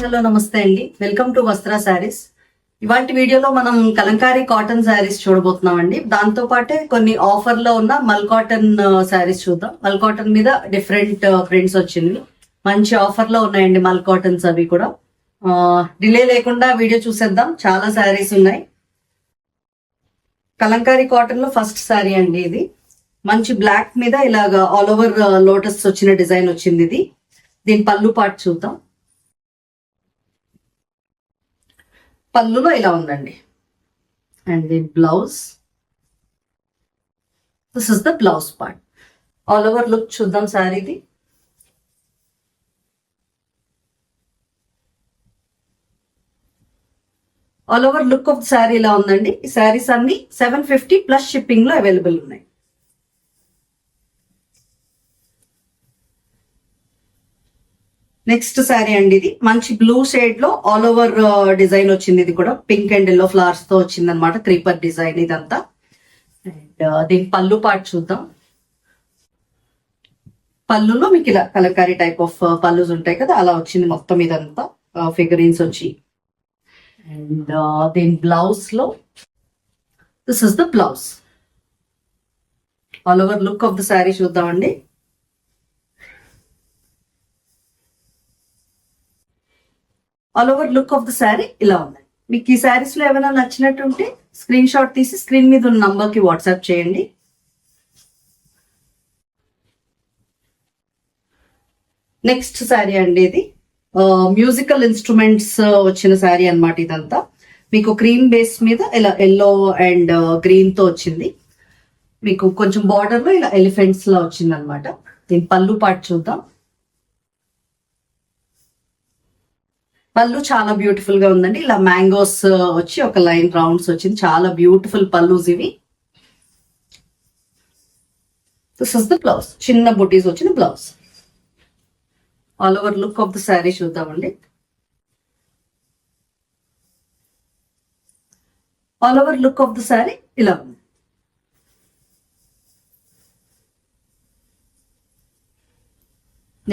Hello నమస్తే అండి. Welcome to వస్త్ర శారీస్. ఇవాటి వీడియోలో మనం కలంకారీ కాటన్ శారీస్ చూడబోతున్నాం అండి. దాంతో పాటే కొన్ని ఆఫర్ లో ఉన్న మల్ కాటన్ శారీస్ చూద్దాం. మల్ కాటన్ మీద డిఫరెంట్ ప్రింట్స్ వచ్చింది. మంచి ఆఫర్ లో ఉన్నాయండి మల్ కాటన్స్ అవి కూడా. డిలే లేకుండా వీడియో చూసేద్దాం. చాలా శారీస్ ఉన్నాయి. కలంకారీ కాటన్ లో ఫస్ట్ శారీ అండి ఇది. మంచి బ్లాక్ మీద ఇలాగా ఆల్ ఓవర్ లోటస్ వచ్చిన డిజైన్ వచ్చింది ఇది. దీని పళ్ళు పార్ట్ చూద్దాం. పళ్ళులో ఇలా ఉందండి. And the blouse, this is the blouse part. All over look చూద్దాం శారీది. All over look of sari ఇలా ఉందండి. ఈ శారీస్ అన్ని 750 ప్లస్ షిప్పింగ్ లో అవైలబుల్ ఉన్నాయి. నెక్స్ట్ శారీ అండి ఇది. మంచి బ్లూ షేడ్ లో ఆల్ ఓవర్ డిజైన్ వచ్చింది. ఇది కూడా పింక్ అండ్ ఎల్లో ఫ్లవర్స్ తో వచ్చింది అనమాట. క్రీపర్ డిజైన్ ఇదంతా. అండ్ దీని పళ్ళు పార్ట్ చూద్దాం. పళ్ళులో మీకు ఇలా కలంకారీ టైప్ ఆఫ్ పళ్ళుస్ ఉంటాయి కదా, అలా వచ్చింది మొత్తం ఇదంతా ఫిగరీన్స్ వచ్చి. అండ్ దీని బ్లౌజ్ లో this is the blouse. All over look of the sari చూద్దామండి. All over look of the sari ఇలా ఉంది. మీకు ఈ శారీస్ లో ఏమైనా నచ్చినట్టుంటే స్క్రీన్ షాట్ తీసి స్క్రీన్ మీద ఉన్న నంబర్ కి వాట్సాప్ చేయండి. నెక్స్ట్ శారీ అండి ఇది. మ్యూజికల్ ఇన్స్ట్రుమెంట్స్ వచ్చిన శారీ అనమాట ఇదంతా. మీకు క్రీమ్ బేస్ మీద ఇలా ఎల్లో అండ్ గ్రీన్ తో వచ్చింది. మీకు కొంచెం బార్డర్ లో ఇలా ఎలిఫెంట్స్ లా వచ్చింది అనమాట. దీని పళ్ళు పార్ట్ చూద్దాం. పళ్ళు చాలా బ్యూటిఫుల్ గా ఉందండి. ఇలా మ్యాంగోస్ వచ్చి ఒక లైన్ రౌండ్స్ వచ్చింది. చాలా బ్యూటిఫుల్ పళ్ళుస్ ఇవి. This is the blouse. చిన్న బుటీస్ వచ్చిన blouse. All over look of the sari చూద్దామండి. All over look of the sari ఇలా ఉంది.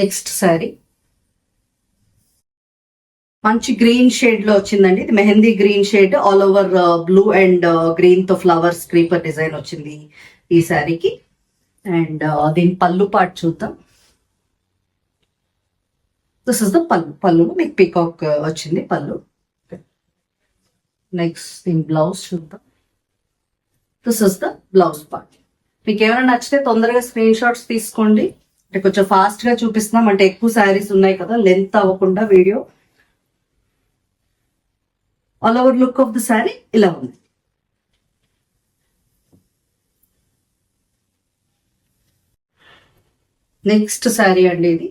నెక్స్ట్ శారీ మంచి గ్రీన్ షేడ్ లో వచ్చిందండి. ఇది mehndi green shade. All over blue and green తో ఫ్లవర్స్ క్రీపర్ డిజైన్ వచ్చింది ఈ శారీకి. అండ్ దీని పళ్ళు పార్ట్ చూద్దాం. దిస్ ఇస్ ద పళ్ళు. పళ్ళు మీకు పీకాక్ వచ్చింది పళ్ళు. నెక్స్ట్ దీని బ్లౌజ్ చూద్దాం. This is the blouse part. మీకు ఏమైనా నచ్చితే తొందరగా స్క్రీన్ షాట్స్ తీసుకోండి. అంటే కొంచెం ఫాస్ట్ గా చూపిస్తున్నాం, అంటే ఎక్కువ శారీస్ ఉన్నాయి కదా, లెంత్ అవ్వకుండా video. All over look of the sari ఇలా ఉంది. నెక్స్ట్ శారీ అండి ఇది.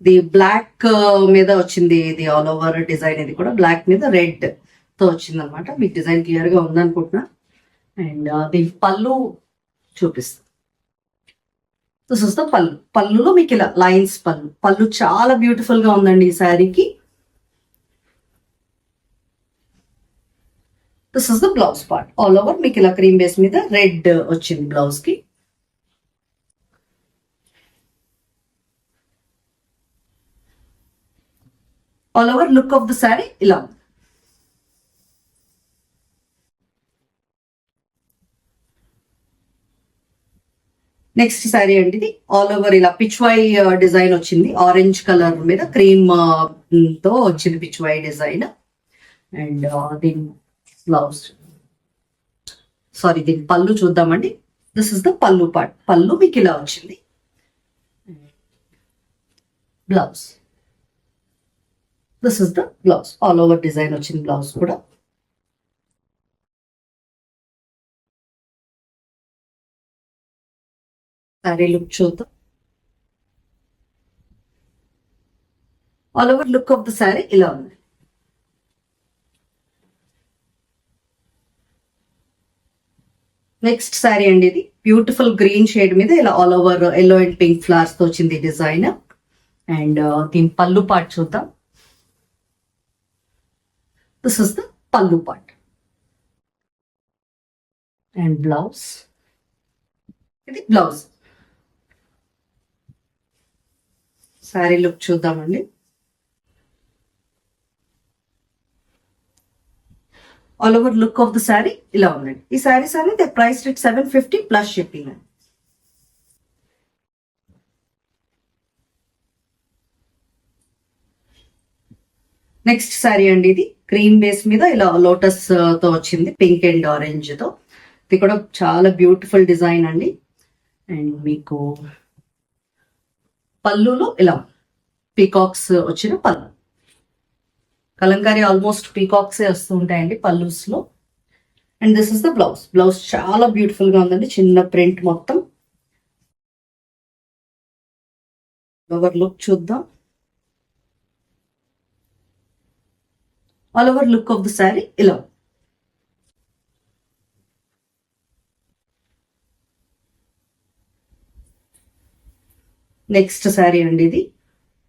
ఇది బ్లాక్ మీద వచ్చింది. ఇది ఆల్ ఓవర్ డిజైన్. ఇది కూడా బ్లాక్ మీద రెడ్ తో వచ్చింది అనమాట. మీకు డిజైన్ క్లియర్ గా ఉందనుకుంటున్నా. అండ్ దీని పళ్ళు చూపిస్తాను. దిస్ ఇస్ ద పళ్ళు. పళ్ళులో మీకు ఇలా లైన్స్ పళ్ళు. పళ్ళు చాలా బ్యూటిఫుల్ గా ఉందండి ఈ శారీకి. This is the blouse part. All over మీకు ఇలా క్రీమ్ బేస్ మీద రెడ్ వచ్చింది బ్లౌజ్ కి. All over look of the sari ఇలా ఉంది. నెక్స్ట్ శారీ అండి ఇది. ఆల్ ఓవర్ ఇలా పిచ్వై డిజైన్ వచ్చింది. ఆరెంజ్ కలర్ మీద క్రీమ్ తో వచ్చింది పిచ్వై డిజైన్. అండ్ దీని బ్లౌజ్, సారీ దీని పళ్ళు చూద్దామండి. దిస్ ఇస్ ద పళ్ళు పార్ట్. పళ్ళు మీకు ఇలా వచ్చింది. Blouse, this is the blouse. All over design వచ్చింది బ్లౌజ్ కూడా. శారీ లుక్ చూద్దాం. All over look of the sari ఇలా ఉంది. నెక్స్ట్ శారీ అండి ఇది. బ్యూటిఫుల్ గ్రీన్ షేడ్ మీద ఇలా all over yellow and pink flowers తో వచ్చింది డిజైన్. అండ్ దీని పళ్ళు పార్ట్ చూద్దాం. దిస్ ఇస్ ద పళ్ళు పార్ట్. అండ్ బ్లౌజ్, ఇది బ్లౌజ్. శారీ లుక్ చూద్దామండి. All over look of the sari ఇలా ఉందండి. ఈ శారీస్ అనేది ప్రైస్ రేట్ 750 ప్లస్ షిప్పింగ్ అండి. నెక్స్ట్ శారీ అండి, ఇది క్రీమ్ బేస్ మీద ఇలా లోటస్ తో వచ్చింది, పింక్ అండ్ ఆరెంజ్ తో. ఇది కూడా చాలా బ్యూటిఫుల్ డిజైన్ అండి. అండ్ మీకు పళ్ళులో ఇలా పీకాక్స్ వచ్చిన పళ్ళు. కలంకారీ ఆల్మోస్ట్ పీకాక్సే వస్తూ ఉంటాయండి పల్లూస్ లో. And this is the blouse. Blouse చాలా బ్యూటిఫుల్ గా ఉందండి, చిన్న ప్రింట్ మొత్తం. ఓవర్ లుక్ చూద్దాం. All over look of the sari ఇలా. నెక్స్ట్ శారీ అండి,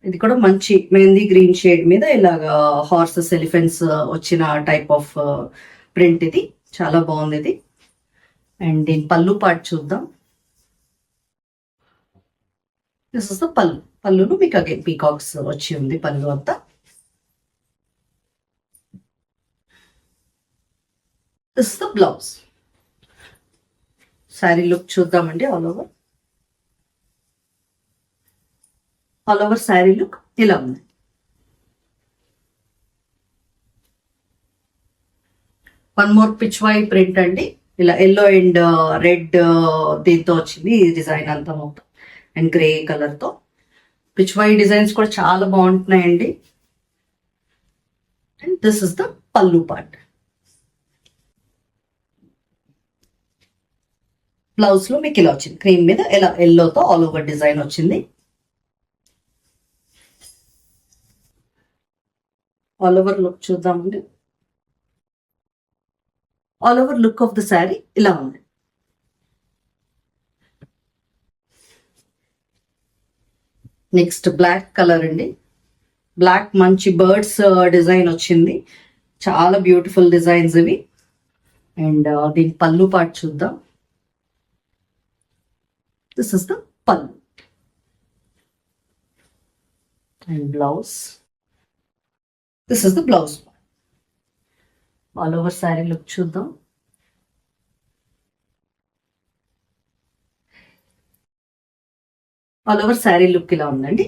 ఇది కూడా మంచి మెహందీ గ్రీన్ షేడ్ మీద ఇలాగా హార్సెస్ ఎలిఫెంట్స్ వచ్చిన టైప్ ఆఫ్ ప్రింట్. ఇది చాలా బాగుంది ఇది. అండ్ దీని పళ్ళు పార్ట్ చూద్దాం. దిస్ ఇస్ ద పళ్ళు. పళ్ళును మీకు అగైన్ పీకాక్స్ వచ్చి ఉంది పళ్ళు అంతా. This is the blouse. Sari look చూద్దామండి. ఆల్ ఓవర్ శారీ లుక్ ఇలా ఉంది. వన్ మోర్ పిచ్వాయి ప్రింట్ అండి, ఇలా ఎల్లో అండ్ రెడ్ దీంతో వచ్చింది ఈ డిజైన్ అంతా మొత్తం. అండ్ గ్రే కలర్ తో పిచ్వాయి డిజైన్స్ కూడా చాలా బాగుంటున్నాయండి. అండ్ దిస్ ఇస్ ద పల్లు పార్ట్. బ్లౌజ్ లో మీకు ఇలా వచ్చింది, క్రీమ్ మీద ఇలా ఎల్లోతో ఆల్ ఓవర్ డిజైన్ వచ్చింది. ఆల్ ఓవర్ లుక్ చూద్దామండి. All over look of the sari ఇలా ఉంది. నెక్స్ట్ బ్లాక్ కలర్ అండి. బ్లాక్ మంచి బర్డ్స్ డిజైన్ వచ్చింది, చాలా బ్యూటిఫుల్ డిజైన్స్ ఇవి. అండ్ దీని పళ్ళు పార్ట్ చూద్దాం. This is the pallu and blouse. This is the blouse. All over sari look చూద్దాం. ఆల్ ఓవర్ శారీ లుక్ ఇలా ఉందండి.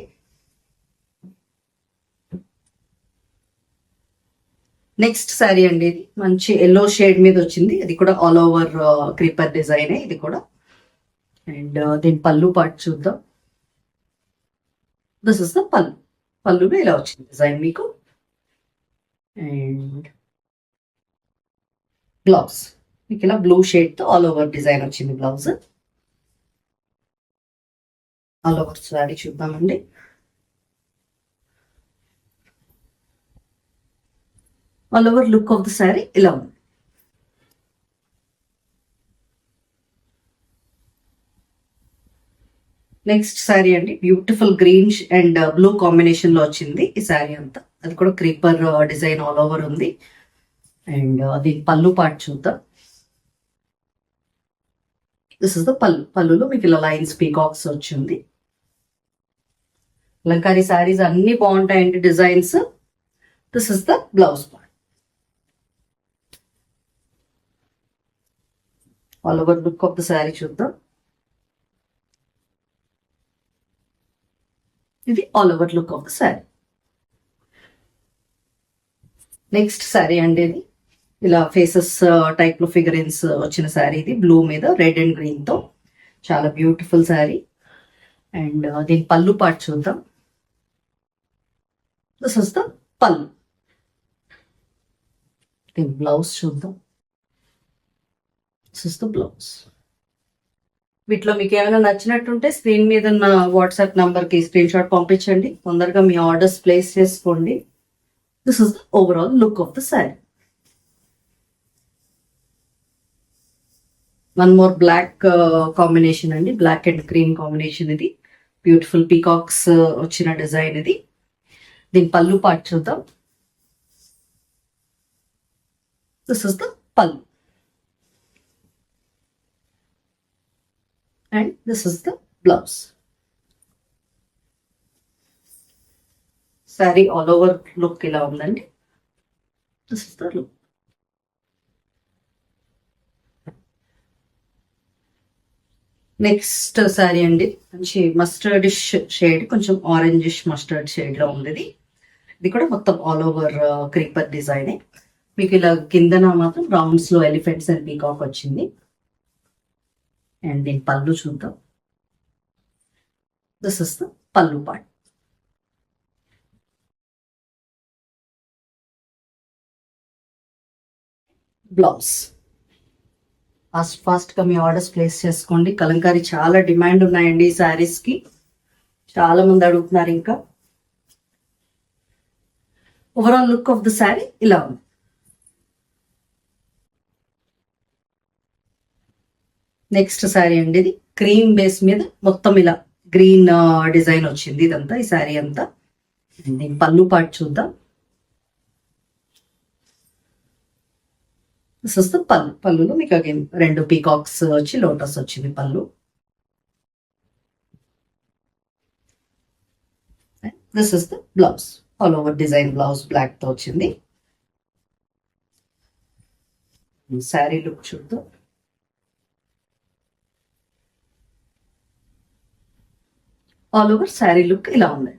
నెక్స్ట్ శారీ అండి, ఇది మంచి ఎల్లో షేడ్ మీద వచ్చింది. ఇది కూడా ఆల్ ఓవర్ క్రీపర్ డిజైన్ ఇది కూడా. అండ్ దీని పళ్ళు పార్ట్ చూద్దాం. దిస్ ఇస్ ద పళ్ళు. పళ్ళులో ఇలా వచ్చింది డిజైన్ మీకు. అండ్ బ్లౌజ్ మీకు ఇలా బ్లూ షేడ్ తో ఆల్ ఓవర్ డిజైన్ వచ్చింది బ్లౌజ్. ఆల్ ఓవర్ శారీ చూద్దామండి. All over look of the sari ఇలా ఉంది. నెక్స్ట్ శారీ అండి, beautiful green and blue combination లో వచ్చింది ఈ శారీ అంతా. అది కూడా క్రీపర్ డిజైన్ ఆల్ ఓవర్ ఉంది. అండ్ దీని పళ్ళు పార్ట్ చూద్దాం. దిస్ ఇస్ ద పళ్ళు. పళ్ళులో మీకు ఇలా లైన్స్ పీకాక్స్ వచ్చింది. లంకారీ శారీస్ అన్ని బాగుంటాయండి designs. This is the blouse part. All over look of the sari చూద్దాం. ఇది all over look of the sari. Next sari అండి, ఇది ఇలా ఫేసెస్ టైప్ లో ఫిగరెన్స్ వచ్చిన శారీ. ఇది బ్లూ మీద రెడ్ అండ్ గ్రీన్ తో చాలా బ్యూటిఫుల్ శారీ. అండ్ దీని పళ్ళు పార్ట్ చూద్దాం. దిస్ ఇస్ ద పళ్ళు. దీని బ్లౌజ్ చూద్దాం. This is the blouse. వీటిలో మీకు ఏమైనా నచ్చినట్టుంటే స్క్రీన్ మీద ఉన్న వాట్సాప్ నంబర్ కి స్క్రీన్ షాట్ పంపించండి, తొందరగా మీ ఆర్డర్స్ ప్లేస్ చేసుకోండి. This is the overall look of the sari. One more black combination అండి, బ్లాక్ అండ్ క్రీమ్ కాంబినేషన్. ఇది బ్యూటిఫుల్ పీకాక్స్ వచ్చిన డిజైన్ ఇది. దీని పళ్ళు పార్ట్ చూద్దాం. This is the pallu and this is the blouse. Sari all over look ఇలా ఉందండి. This is the look. Next sari అండి మంచి మస్టర్డిష్ షేడ్, కొంచెం ఆరెంజిష్ మస్టర్డ్ షేడ్ లో ఉంది ఇది. ఇది కూడా మొత్తం ఆల్ ఓవర్ క్రీపర్ డిజైన్. మీకు ఇలా కిందన మాత్రం రౌండ్స్ లో ఎలిఫెంట్స్ అండ్ పీకాక్ వచ్చింది. అండ్ దీని పళ్ళు చూద్దాం. దిస్ ఇస్ ద పళ్ళు పార్ట్. బ్లౌజ్. ఫాస్ట్ గా మీ ఆర్డర్స్ ప్లేస్ చేసుకోండి. కలంకారీ చాలా డిమాండ్ ఉన్నాయండి ఈ శారీస్ కి, చాలా మంది అడుగుతున్నారు. ఇంకా overall look of the sari ఇలా ఉంది. నెక్స్ట్ శారీ అండి ఇది క్రీమ్ బేస్ మీద మొత్తం ఇలా గ్రీన్ డిజైన్ వచ్చింది ఇదంతా, ఈ శారీ అంతా. దీని పళ్ళు పార్ట్ చూద్దాం. దిస్ ఇస్ ద పళ్ళు. పళ్ళులో మీకు అగైన్ 2 పీకాక్స్ వచ్చి లోటస్ వచ్చింది pallu. This is the blouse. All over design blouse black తో వచ్చింది. శారీ లుక్ చూద్దాం. ఆల్ ఓవర్ శారీ లుక్ ఇలా ఉంది.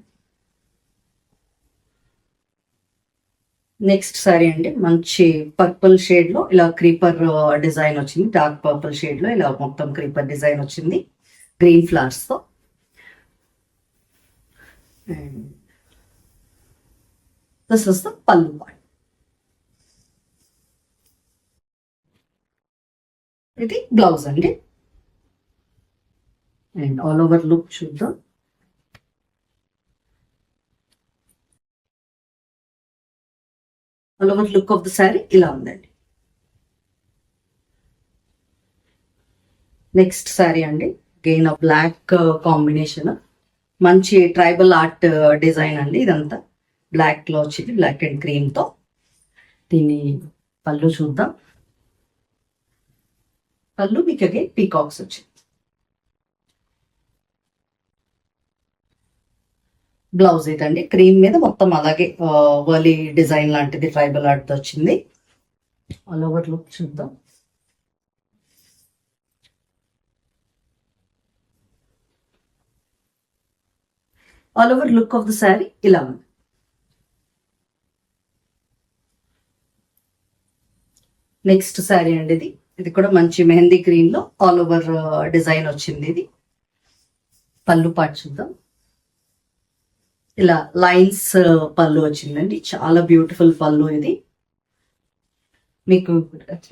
నెక్స్ట్ శారీ అండి మంచి పర్పుల్ షేడ్ లో ఇలా క్రీపర్ డిజైన్ వచ్చింది. డార్క్ పర్పుల్ షేడ్ లో ఇలా మొత్తం క్రీపర్ డిజైన్ వచ్చింది గ్రీన్ ఫ్లవర్స్ తో. దిస్ ఇస్ ద పళ్ళు పార్ట్. ఇది బ్లౌజ్ అండి. అండ్ ఆల్ ఓవర్ లుక్ చూద్దాం. All over look of the sari ఇలా ఉందండి. నెక్స్ట్ శారీ అండి గెయిన్ బ్లాక్ కాంబినేషన్, మంచి ట్రైబల్ ఆర్ట్ డిజైన్ అండి ఇదంతా. బ్లాక్ లో వచ్చింది, బ్లాక్ అండ్ క్రీమ్ తో. దీన్ని పళ్ళు చూద్దాం. పళ్ళు మీకు అగైన్ పీకాక్స్ వచ్చింది. బ్లౌజ్ ఇదండి క్రీమ్ మీద మొత్తం అలాగే వర్లీ డిజైన్ లాంటిది ట్రైబల్ ఆర్ట్ తో వచ్చింది. ఆల్ ఓవర్ లుక్ చూద్దాం. All over look of the sari ఇలా ఉంది. నెక్స్ట్ శారీ అండి ఇది. ఇది కూడా మంచి మెహందీ గ్రీన్ లో ఆల్ ఓవర్ డిజైన్ వచ్చింది. ఇది పళ్ళు పార్ట్ చూద్దాం. ఇలా లైన్స్ పళ్ళు వచ్చిందండి, చాలా బ్యూటిఫుల్ పళ్ళు ఇది. మీకు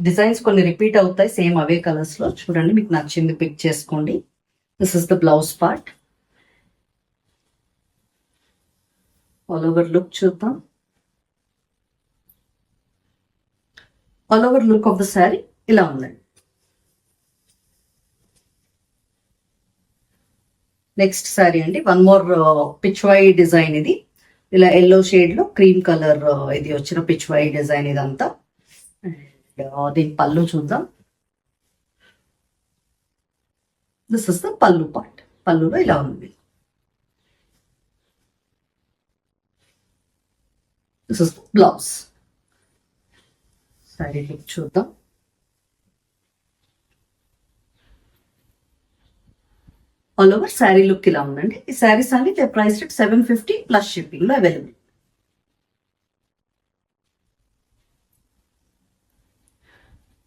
డిజైన్స్ కొన్ని రిపీట్ అవుతాయి సేమ్ అవే కలర్స్ లో. చూడండి మీకు నచ్చింది పిక్ చేసుకోండి. This is the blouse part. All over look చూద్దాం. All over look of the sari ఇలా ఉందండి. నెక్స్ట్ శారీ అండి వన్ మోర్ పిచ్వై డిజైన్. ఇది ఇలా ఎల్లో షేడ్ లో క్రీమ్ కలర్ ఇది వచ్చిన పిచ్వై డిజైన్ ఇదంతా. దీని పళ్ళు చూద్దాం. దిస్ ఇస్ ద పళ్ళు పార్ట్. పళ్ళులో ఇలా ఉంది. This is the blouse. Sari look చూద్దాం. ఆల్ ఓవర్ శారీ లుక్ ఇలా ఉందండి. ఈ శారీస్ అన్ని ప్రైస్ రేట్ 750 ప్లస్ షిప్పింగ్ లో అవైలబుల్.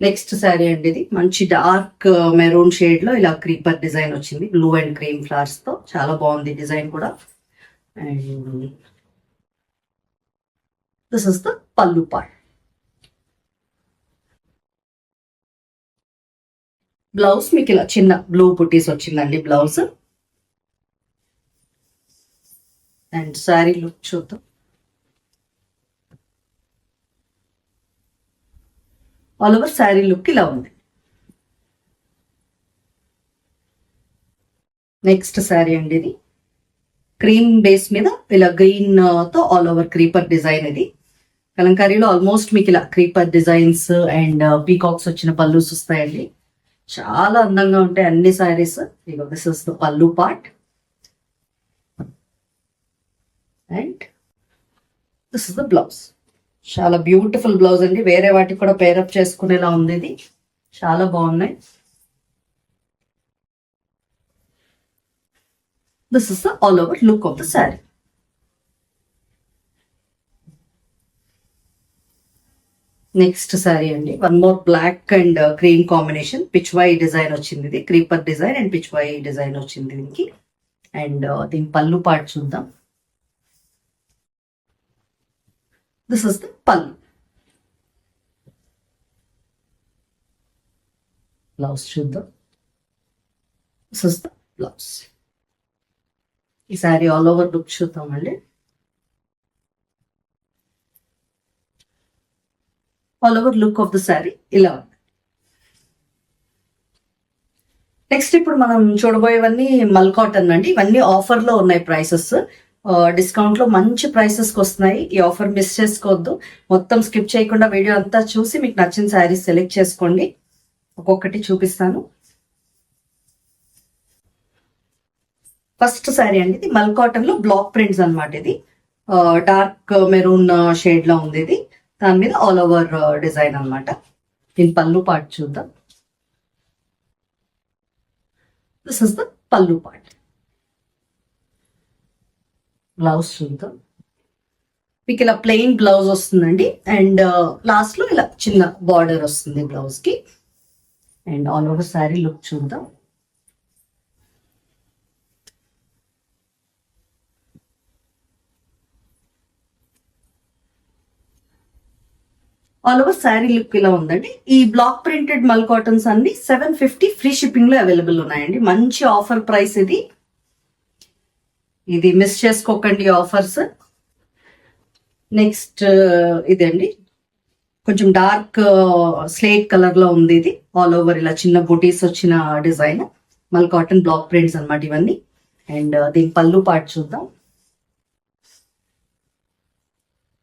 నెక్స్ట్ శారీ అండి ఇది మంచి డార్క్ మెరూన్ షేడ్ లో ఇలా క్రీపర్ డిజైన్ వచ్చింది బ్లూ అండ్ క్రీమ్ ఫ్లవర్స్ తో. చాలా బాగుంది డిజైన్ కూడా. అండ్ దిస్ ఇస్ ద పళ్ళు పార్ట్. బ్లౌజ్ మీకు ఇలా చిన్న బ్లూ పుట్టీస్ వచ్చిందండి బ్లౌజ్. అండ్ శారీ లుక్ చూద్దాం. ఆల్ ఓవర్ శారీ లుక్ ఇలా ఉంది. నెక్స్ట్ శారీ అండి ఇది క్రీమ్ బేస్ మీద ఇలా గ్రీన్ తో ఆల్ ఓవర్ క్రీపర్ డిజైన్. ఇది కలంకారీలో ఆల్మోస్ట్ మీకు ఇలా క్రీపర్ డిజైన్స్ అండ్ పీకాక్స్ వచ్చిన పళ్ళుస్ వస్తాయండి. చాలా అందంగా ఉంటాయి అన్ని శారీస్. ఇగో దిస్ ఇస్ ద పళ్ళు part. And this is the blouse. చాలా బ్యూటిఫుల్ బ్లౌజ్ అండి. వేరే వాటికి కూడా పేరప్ చేసుకునేలా ఉంది ఇది. చాలా బాగున్నాయి. This is the all over look of the sari. Next sari అండి, one more black and cream combination, Pichwai design వచ్చింది. ఇది creeper design and Pichwai design వచ్చింది దీనికి. అండ్ దీని పళ్ళు పార్ట్ చూద్దాం. This is the pallu. Blouse చూద్దాం. This is the blouse. ఈ sari all over look చూద్దామండి. All over look of the sari ఇలా ఉంది. నెక్స్ట్ ఇప్పుడు మనం చూడబోయేవన్నీ మల్ కాటన్ అండి. ఇవన్నీ ఆఫర్ లో ఉన్నాయి ప్రైసెస్. డిస్కౌంట్ లో మంచి ప్రైసెస్ కి వస్తున్నాయి. ఈ ఆఫర్ మిస్ చేసుకోవద్దు. మొత్తం స్కిప్ చేయకుండా వీడియో అంతా చూసి మీకు నచ్చిన శారీస్ సెలెక్ట్ చేసుకోండి. ఒక్కొక్కటి చూపిస్తాను. ఫస్ట్ శారీ అండి, ఇది మల్ కాటన్ లో బ్లాక్ ప్రింట్స్ అన్నమాట. ఇది డార్క్ మెరూన్ షేడ్ లో ఉంది. ఇది దాని మీద ఆల్ ఓవర్ డిజైన్ అన్నమాట. దీని పళ్ళు పార్ట్ చూద్దాం. దిస్ ఇస్ ద పళ్ళు పార్ట్. బ్లౌజ్ చూద్దాం. మీకు ఇలా ప్లెయిన్ బ్లౌజ్ వస్తుందండి. అండ్ లాస్ట్ లో ఇలా చిన్న బార్డర్ వస్తుంది బ్లౌజ్ కి. And all over sari look చూద్దాం. ఆల్ ఓవర్ శారీ లుక్ ఇలా ఉందండి. ఈ బ్లాక్ ప్రింటెడ్ మల్ కాటన్స్ అన్ని 750 ఫ్రీ షిప్పింగ్ లో అవైలబుల్ ఉన్నాయండి. మంచి ఆఫర్ ప్రైస్ ఇది. ఇది మిస్ చేసుకోకండి ఆఫర్స్. నెక్స్ట్ ఇదండి, కొంచెం డార్క్ స్లేట్ కలర్ లో ఉంది. ఇది ఆల్ ఓవర్ ఇలా చిన్న బుటీస్ వచ్చిన డిజైన్, మల్ కాటన్ బ్లాక్ ప్రింట్స్ అన్నమాట ఇవన్నీ. అండ్ దీని పళ్ళు పార్ట్ చూద్దాం.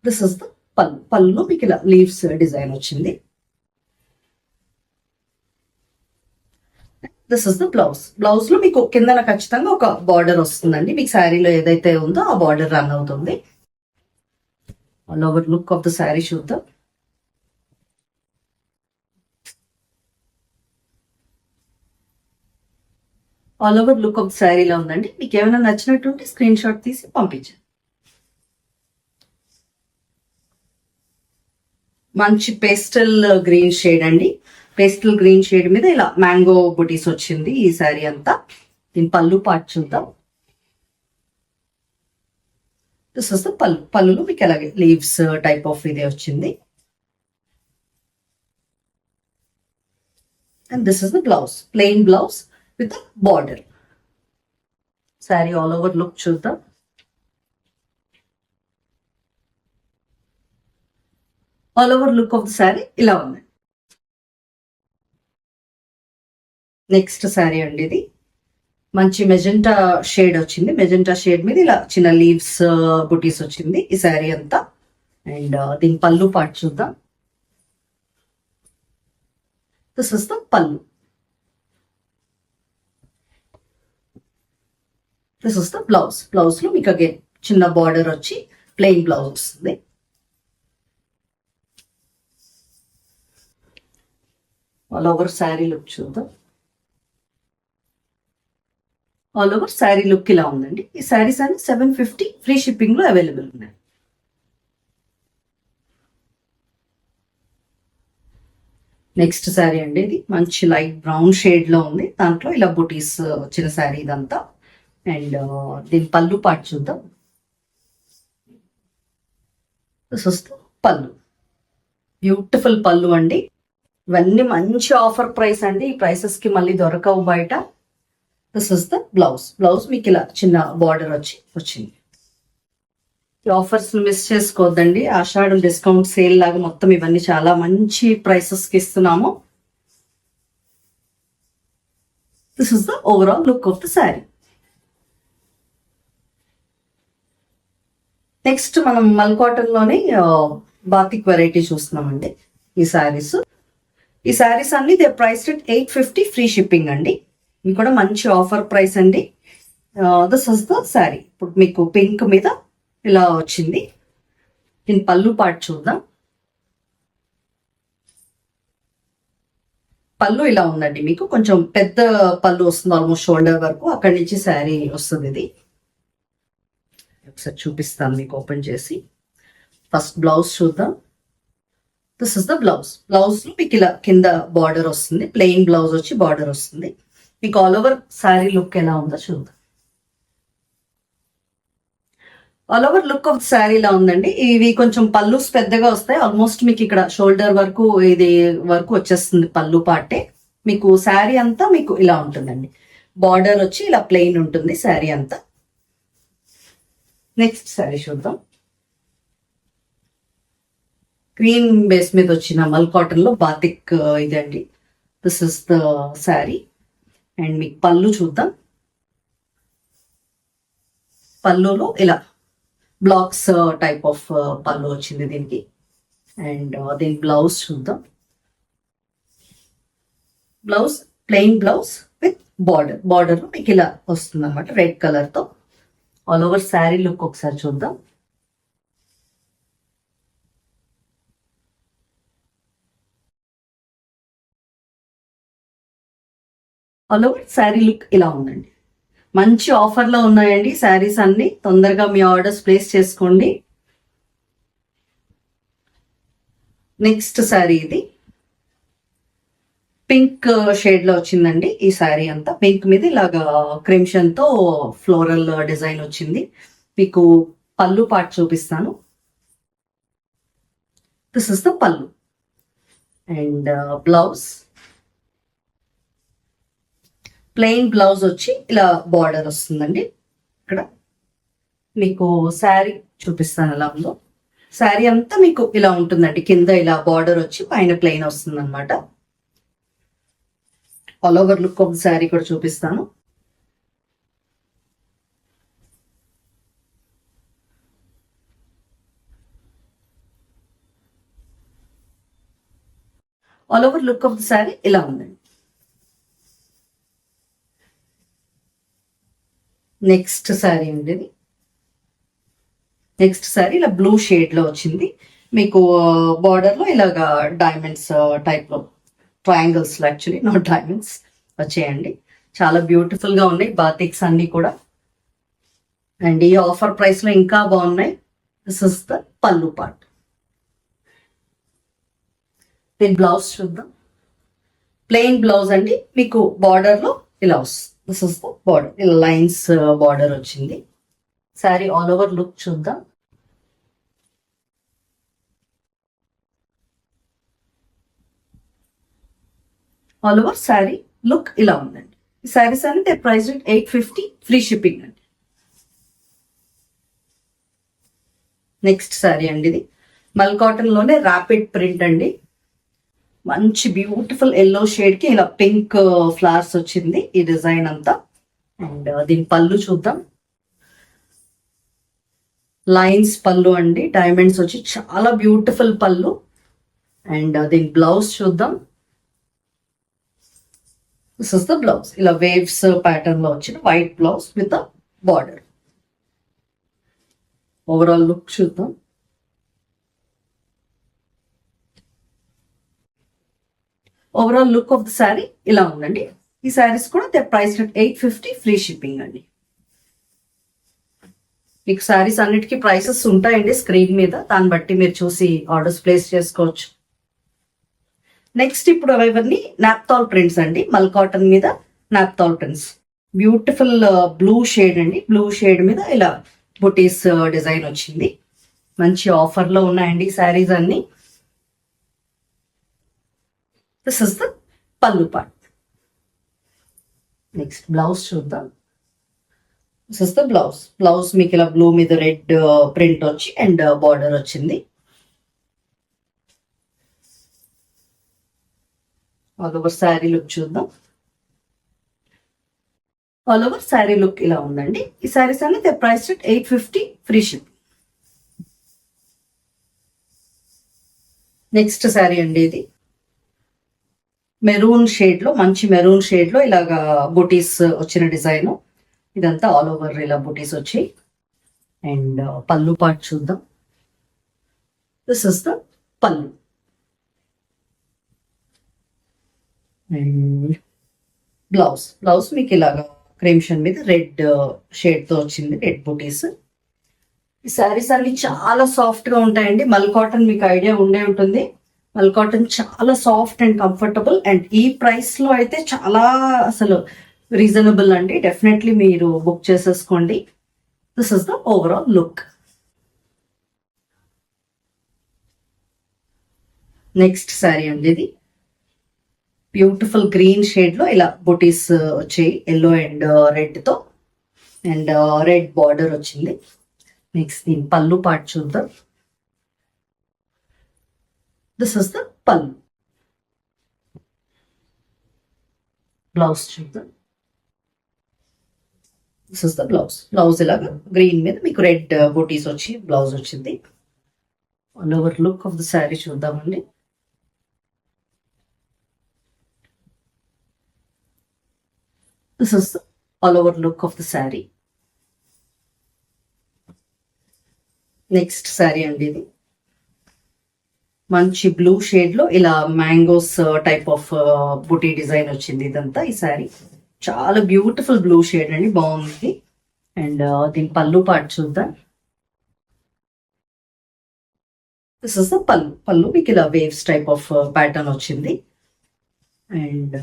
దిస్ ఇస్ ద పళ్ళు. పళ్ళు మీకు ఇలా లీవ్స్ డిజైన్ వచ్చింది. This is the blouse. Blouse లో మీకు కిందన ఖచ్చితంగా ఒక బార్డర్ వస్తుందండి. మీకు శారీలో ఏదైతే ఉందో ఆ బార్డర్ రన్ అవుతుంది. All over look of the sari చూద్దాం. All over look of the శారీలో ఉందండి. మీకు ఏమైనా నచ్చినట్టుంటే స్క్రీన్ షాట్ తీసి పంపించండి. మంచి పేస్టల్ గ్రీన్ షేడ్ అండి. పేస్టల్ గ్రీన్ షేడ్ మీద ఇలా మ్యాంగో బుటీస్ వచ్చింది ఈ శారీ అంతా. దీని పళ్ళు పార్ట్ చూద్దాం. దిస్ ఇస్ ద పళ్ళు. పళ్ళులో మీకు అలాగే లీవ్స్ టైప్ ఆఫ్ ఇదే వచ్చింది. And this is the blouse, plain blouse with border. Sari all over look చూద్దాం. All over look of the sari ఇలా ఉంది. నెక్స్ట్ శారీ అండి, ఇది మంచి మెజెంటా షేడ్ వచ్చింది. మెజెంటా షేడ్ మీద ఇలా చిన్న లీవ్స్ బుటీస్ వచ్చింది ఈ శారీ అంతా. అండ్ దీని పళ్ళు పార్ట్ చూద్దాం. దిస్ ఇస్ ద పళ్ళు. This is the blouse. Blouse లో మీకు అగైన్ చిన్న బార్డర్ వచ్చి ప్లెయిన్ బ్లౌజ్ వస్తుంది. ఆల్ ఓవర్ శారీ లుక్ చూద్దాం. ఆల్ ఓవర్ శారీ లుక్ ఇలా ఉందండి. ఈ శారీస్ అన్ని 750 ఫ్రీ షిప్పింగ్ లో అవైలబుల్ ఉన్నాయి. నెక్స్ట్ శారీ అండి, ఇది మంచి లైట్ బ్రౌన్ షేడ్ లో ఉంది. దాంట్లో ఇలా బుటీస్ వచ్చిన శారీ ఇదంతా. అండ్ దీని పళ్ళు పార్ట్ చూద్దాం. పళ్ళు, బ్యూటిఫుల్ పళ్ళు అండి. ఇవన్నీ మంచి ఆఫర్ ప్రైస్ అండి. ఈ ప్రైసెస్ కి మళ్ళీ దొరకవు బయట. This is the blouse. Blouse మీకు ఇలా చిన్న బార్డర్ వచ్చింది. ఈ ఆఫర్స్ మిస్ చేసుకోవద్దండి. ఆషాఢం డిస్కౌంట్ సేల్ లాగా మొత్తం ఇవన్నీ చాలా మంచి ప్రైసెస్ కి ఇస్తున్నాము. This is the overall look of the sari. Next మనం మల్ కాటన్ లోనే బాతిక్ వెరైటీ చూస్తున్నామండి. ఈ శారీస్ అన్ని they priced at 850 free shipping అండి. ఇవి కూడా మంచి ఆఫర్ ప్రైస్ అండి. This is the sari. ఇప్పుడు మీకు పింక్ మీద ఇలా వచ్చింది. దీని పళ్ళు పార్ట్ చూద్దాం. పళ్ళు ఇలా ఉందండి, మీకు కొంచెం పెద్ద పళ్ళు వస్తుంది, ఆల్మోస్ట్ షోల్డర్ వరకు. అక్కడి నుంచి శారీ వస్తుంది. ఇది ఒకసారి చూపిస్తాను మీకు ఓపెన్ చేసి. ఫస్ట్ బ్లౌజ్ చూద్దాం. This is the blouse. Blouse లో మీకు ఇలా కింద బార్డర్ వస్తుంది, ప్లెయిన్ బ్లౌజ్ వచ్చి బార్డర్ వస్తుంది. మీకు ఆల్ ఓవర్ శారీ లుక్ ఎలా ఉందో చూద్దాం. All over look of sari ఇలా ఉందండి. ఇవి కొంచెం పళ్ళు పెద్దగా వస్తాయి, ఆల్మోస్ట్ మీకు ఇక్కడ షోల్డర్ వరకు ఇది వరకు వచ్చేస్తుంది పళ్ళు పార్టే. మీకు శారీ అంతా మీకు ఇలా ఉంటుందండి. బార్డర్ వచ్చి ఇలా ప్లెయిన్ ఉంటుంది శారీ అంతా. నెక్స్ట్ శారీ చూద్దాం. క్రీమ్ బేస్ మీద వచ్చిన మల్ కాటన్ లో బాతిక్ ఇదండి. This is the sari. And మీకు పళ్ళు చూద్దాం. పళ్ళులో ఇలా బ్లాక్స్ టైప్ ఆఫ్ పళ్ళు వచ్చింది దీనికి. అండ్ దీని బ్లౌజ్ చూద్దాం. Blouse plain blouse with border. Border మీకు ఇలా వస్తుంది అనమాట, రెడ్ కలర్ తో. ఆల్ ఓవర్ శారీ లుక్ ఒకసారి చూద్దాం. ఆల్ ఓవర్ శారీ లుక్ ఇలా ఉందండి. మంచి ఆఫర్లో ఉన్నాయండి శారీస్ అన్ని. తొందరగా మీ ఆర్డర్స్ ప్లేస్ చేసుకోండి. నెక్స్ట్ శారీ ఇది పింక్ షేడ్ లో వచ్చిందండి. ఈ శారీ అంతా పింక్ మీద ఇలాగా క్రిమ్షన్ తో ఫ్లోరల్ డిజైన్ వచ్చింది. మీకు పళ్ళు పార్ట్ చూపిస్తాను. This is the pallu. And blouse plain blouse వచ్చి ఇలా బార్డర్ వస్తుందండి. ఇక్కడ మీకు శారీ చూపిస్తాను ఎలా ఉందో. శారీ అంతా మీకు ఇలా ఉంటుందండి, కింద ఇలా బార్డర్ వచ్చి పైన ప్లెయిన్ వస్తుంది అనమాట. All over look of sari కూడా చూపిస్తాను. All over look of the sari ఇలా ఉందండి. నెక్స్ట్ శారీ ఉండేది. నెక్స్ట్ శారీ ఇలా బ్లూ షేడ్ లో వచ్చింది. మీకు బార్డర్ లో ఇలాగా డైమండ్స్ టైప్ లో, ట్రయాంగిల్స్ లో, యాక్చువల్లీ నాట్ డైమండ్స్ వచ్చేయండి. చాలా బ్యూటిఫుల్ గా ఉన్నాయి బాతిక్స్ అన్ని కూడా. అండ్ ఈ ఆఫర్ ప్రైస్ లో ఇంకా బాగున్నాయి. దిస్ ఇస్ ద పళ్ళు పార్ట్. దీని బ్లౌజ్ చూద్దాం. ప్లెయిన్ బ్లౌజ్ అండి, మీకు బార్డర్ లో ఇలా వస్తుంది. దిస్ ఇస్ ద బార్డర్, ఇలా లైన్స్ బార్డర్ వచ్చింది. శారీ ఆల్ ఓవర్ లుక్ చూద్దాం. ఆల్ ఓవర్ శారీ లుక్ ఇలా ఉందండి. ఈ శారీస్ అన్ని ప్రైస్ 850, ఫ్రీ షిప్పింగ్ అండి. నెక్స్ట్ శారీ అండి ఇది మల్ కాటన్ లోనే ర్యాపిడ్ ప్రింట్ అండి. మంచి బ్యూటిఫుల్ ఎల్లో షేడ్ కి ఇలా పింక్ ఫ్లవర్స్ వచ్చింది ఈ డిజైన్ అంతా. అండ్ దీని పళ్ళు చూద్దాం. లైన్స్ పళ్ళు అండి, డైమండ్స్ వచ్చి చాలా బ్యూటిఫుల్ పళ్ళు. అండ్ దీని బ్లౌజ్ చూద్దాం. This is the blouse. ఇలా వేవ్స్ ప్యాటర్న్ లో వచ్చిన white blouse with border. Overall look చూద్దాం. Overall look of the sari ఇలా ఉందండి. ఈ శారీస్ కూడా దే ప్రైస్ 850, ఫ్రీ షిప్పింగ్ అండి. మీకు శారీస్ అన్నిటికీ ప్రైసెస్ ఉంటాయండి స్క్రీన్ మీద, దాన్ని బట్టి మీరు చూసి ఆర్డర్స్ ప్లేస్ చేసుకోవచ్చు. నెక్స్ట్ ఇప్పుడు ఇవన్నీ నాప్తాల్ ప్రింట్స్ అండి. మల్ కాటన్ మీద naphthol prints. Beautiful blue shade అండి. బ్లూ షేడ్ మీద ఇలా బుటీస్ డిజైన్ వచ్చింది. మంచి ఆఫర్ లో ఉన్నాయండి శారీస్ అన్ని. దిస్ ఇస్ ద పళ్ళు పార్ట్. నెక్స్ట్ బ్లౌజ్ చూద్దాం. This is the blouse. Blouse మీకు ఇలా బ్లూ మీద రెడ్ ప్రింట్ వచ్చి అండ్ బార్డర్ వచ్చింది. ఆల్ ఓవర్ శారీ లుక్ చూద్దాం. ఆల్ ఓవర్ శారీ లుక్ ఇలా ఉందండి. ఈ శారీస్ అన్ని price 850, free ship. Next sari అండి ఇది మెరూన్ షేడ్ లో, మంచి మెరూన్ షేడ్ లో ఇలాగా బుటీస్ వచ్చిన డిజైన్. ఇదంతా ఆల్ ఓవర్ ఇలా బుటీస్ వచ్చాయి. అండ్ పళ్ళు పార్ట్ చూద్దాం. This is the pallu. And blouse మీకు ఇలాగా క్రీమ్షన్ మీద రెడ్ షేడ్ తో వచ్చింది, రెడ్ బుటీస్. ఈ శారీస్ అన్ని చాలా సాఫ్ట్ గా ఉంటాయండి. మల్ కాటన్ మీకు ఐడియా ఉండే ఉంటుంది. మల్ కాటన్ చాలా సాఫ్ట్ అండ్ కంఫర్టబుల్, అండ్ ఈ ప్రైస్ లో అయితే చాలా అసలు రీజనబుల్ అండి. డెఫినెట్లీ మీరు బుక్ చేసేసుకోండి. This is the overall look. Next sari అండి, ఇది బ్యూటిఫుల్ గ్రీన్ షేడ్ లో ఇలా బుటీస్ వచ్చాయి, ఎల్లో అండ్ రెడ్ తో, అండ్ రెడ్ బార్డర్ వచ్చింది. నెక్స్ట్ దీని పళ్ళు పార్ట్ చూద్దాం. This is the pallu. Blouse చూద్దాం. దిస్ ఇస్ ద బ్లౌజ్ ఇలాగా గ్రీన్ మీద మీకు రెడ్ బూటీస్ వచ్చి బ్లౌజ్ వచ్చింది. All over look of the sari చూద్దామండి. This is the all over look of the sari. Next sari అండి, ఇది మంచి బ్లూ షేడ్ లో ఇలా mangoes type of buti design వచ్చింది. ఇదంతా ఈ శారీ చాలా బ్యూటిఫుల్ బ్లూ షేడ్ అండి, బాగుంది. అండ్ దీని పళ్ళు పార్ట్ చూద్దాం. దిస్ ఇస్ ద పళ్ళు మీకు ఇలా వేవ్స్ టైప్ ఆఫ్ ప్యాటర్న్ వచ్చింది. అండ్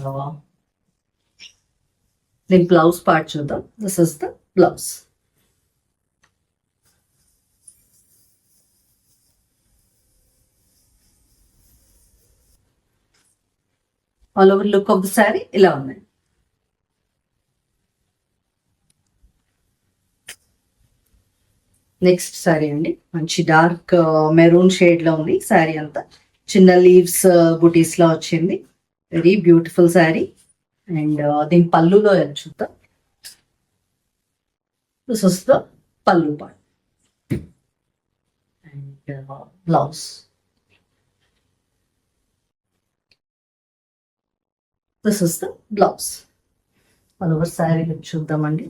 దీని బ్లౌజ్ పార్ట్ చూద్దాం. This is the blouse. All over look of the sari ఇలా ఉంది. నెక్స్ట్ శారీ అండి, మంచి డార్క్ మెరూన్ షేడ్ లో ఉంది శారీ అంతా. చిన్న లీవ్స్ బుటీస్ లో వచ్చింది. Very beautiful sari. అండ్ దీని పళ్ళులో చూద్దాం. దిస్ ఇస్ ద పళ్ళు part. And blouse. This is the blouse. All over sari చూద్దామండి.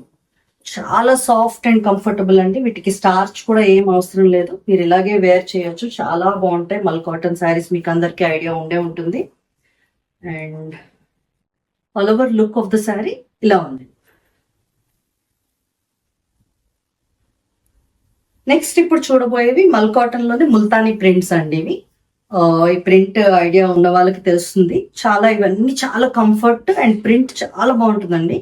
చాలా సాఫ్ట్ అండ్ కంఫర్టబుల్ అండి. వీటికి స్టార్చ్ కూడా ఏం అవసరం లేదు, మీరు ఇలాగే వేర్ చేయొచ్చు. చాలా బాగుంటాయి మల్ కాటన్ శారీస్, మీకు అందరికీ ఐడియా ఉండే ఉంటుంది. And all over look of the sari ఇలా ఉంది. నెక్స్ట్ ఇప్పుడు చూడబోయేవి మల్ కాటన్ లోని ముల్తానీ ప్రింట్స్ అండి. ఇవి ఈ ప్రింట్ ఐడియా ఉన్న వాళ్ళకి తెలుస్తుంది. చాలా ఇవన్నీ చాలా కంఫర్ట్ అండ్ ప్రింట్ చాలా బాగుంటుందండి.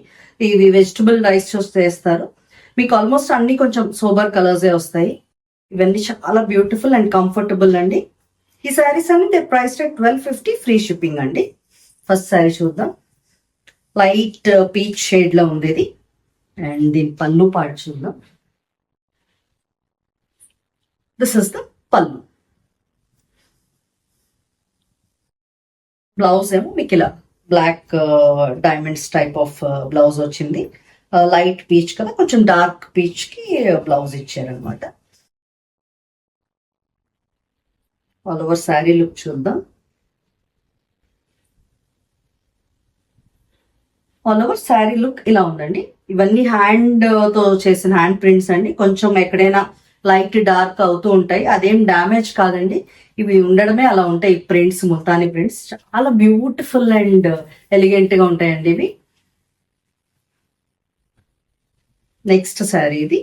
ఇవి వెజిటబుల్ రైస్ చేస్తారు. మీకు ఆల్మోస్ట్ అన్ని కొంచెం సోబర్ కలర్సే వస్తాయి. ఇవన్నీ చాలా బ్యూటిఫుల్ అండ్ కంఫర్టబుల్ అండి. ఈ శారీస్ అన్ని they price at 1250, free shipping అండి. ఫస్ట్ శారీ చూద్దాం. లైట్ పీచ్ షేడ్ లో ఉంది ఇది. అండ్ దీని పళ్ళు పార్ట్ చూద్దాం. This is the pallu. Blouse ఏమో మీకు ఇలా black diamonds type of blouse వచ్చింది. లైట్ పీచ్ కదా, కొంచెం డార్క్ పీచ్ కి బ్లౌజ్ ఇచ్చారనమాట. ఆల్ ఓవర్ శారీ లుక్ చూద్దాం. ఆల్ ఓవర్ శారీ లుక్ ఇలా ఉందండి. ఇవన్నీ హ్యాండ్ తో చేసిన హ్యాండ్ ప్రింట్స్ అండి. కొంచెం ఎక్కడైనా లైట్ డార్క్ అవుతూ ఉంటాయి, అదేం డ్యామేజ్ కాదండి. ఇవి ఉండడమే అలా ఉంటాయి ప్రింట్స్, ముల్తానీ ప్రింట్స్. చాలా బ్యూటిఫుల్ అండ్ ఎలిగెంట్ గా ఉంటాయండి ఇవి. నెక్స్ట్ శారీ ఇది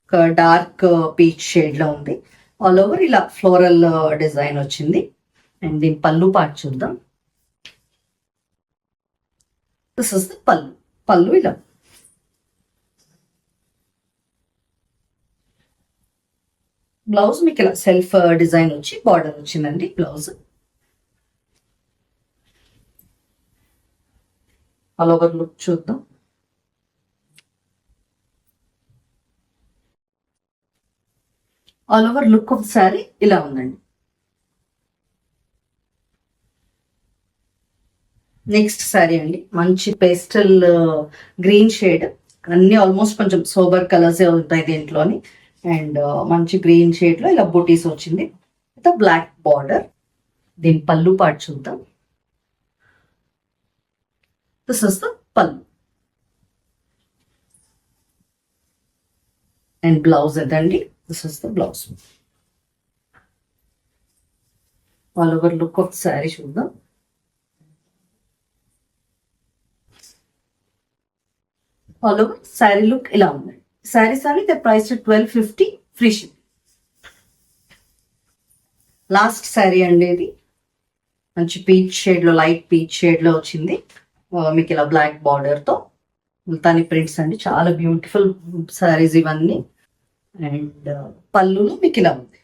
ఒక డార్క్ పీచ్ షేడ్ లో ఉంది. ఆల్ ఓవర్ ఇలా ఫ్లోరల్ డిజైన్ వచ్చింది. అండ్ దీని పళ్ళు పార్ట్ చూద్దాం. దిస్ ఇస్ ద పళ్ళు ఇలా. బ్లౌజ్ మీకు ఇలా సెల్ఫ్ డిజైన్ వచ్చి బార్డర్ వచ్చిందండి బ్లౌజ్. ఆల్ ఓవర్ లుక్ చూద్దాం. All over look of sari ఇలా ఉందండి. నెక్స్ట్ శారీ అండి, మంచి పేస్టల్ గ్రీన్ షేడ్. అన్ని ఆల్మోస్ట్ కొంచెం సోబర్ కలర్స్ ఉంటాయి దీంట్లోని. అండ్ మంచి గ్రీన్ షేడ్ లో ఇలా బూటీస్ వచ్చింది విత్ బ్లాక్ బార్డర్. దీని పళ్ళు పార్ట్ చూద్దాం. This is the pallu. And blouse అదండి. This is the blouse. All over look of sari చూద్దాం. ఆల్ ఓవర్ శారీ లుక్ ఇలా ఉందండి. శారీస్ అని the price 1250 free ship. Last sari అండి ఇది మంచి పీచ్ షేడ్ లో, లైట్ పీచ్ షేడ్ లో వచ్చింది. మీకు ఇలా బ్లాక్ బార్డర్ తో ముల్తానీ ప్రింట్స్ అండి, చాలా బ్యూటిఫుల్ శారీస్ ఇవన్నీ. అండ్ పళ్ళులో మీకు ఇలా ఉంది,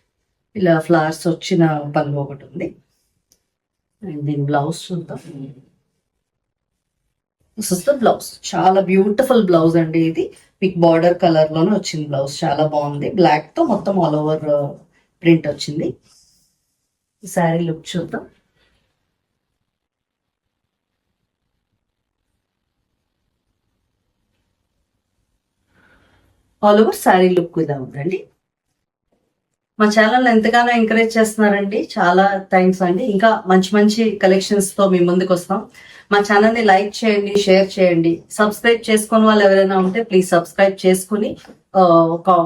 ఇలా ఫ్లవర్స్ వచ్చిన పళ్ళు ఒకటి ఉంది. అండ్ దీని బ్లౌజ్ చూద్దాం. దిస్ ఇస్ ద బ్లౌజ్, చాలా బ్యూటిఫుల్ బ్లౌజ్ అండి ఇది. మీకు బార్డర్ కలర్ లోనే వచ్చింది బ్లౌజ్, చాలా బాగుంది. బ్లాక్ తో మొత్తం ఆల్ ఓవర్ ప్రింట్ వచ్చింది. ఈ శారీ లుక్ చూద్దాం. ఆల్ ఓవర్ శారీ లుక్ ఇలా ఉందండి. మా ఛానల్ ఎంతగానో ఎంకరేజ్ చేస్తున్నారండి, చాలా థ్యాంక్స్ అండి. ఇంకా మంచి మంచి కలెక్షన్స్ తో మీ ముందుకు వస్తాం. మా ఛానల్ ని లైక్ చేయండి, షేర్ చేయండి. సబ్స్క్రైబ్ చేసుకుని వాళ్ళు ఎవరైనా ఉంటే ప్లీజ్ సబ్స్క్రైబ్ చేసుకుని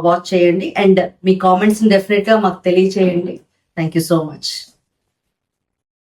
వాచ్ చేయండి. అండ్ మీ కామెంట్స్ డెఫినెట్ గా మాకు తెలియచేయండి. Thank you so much.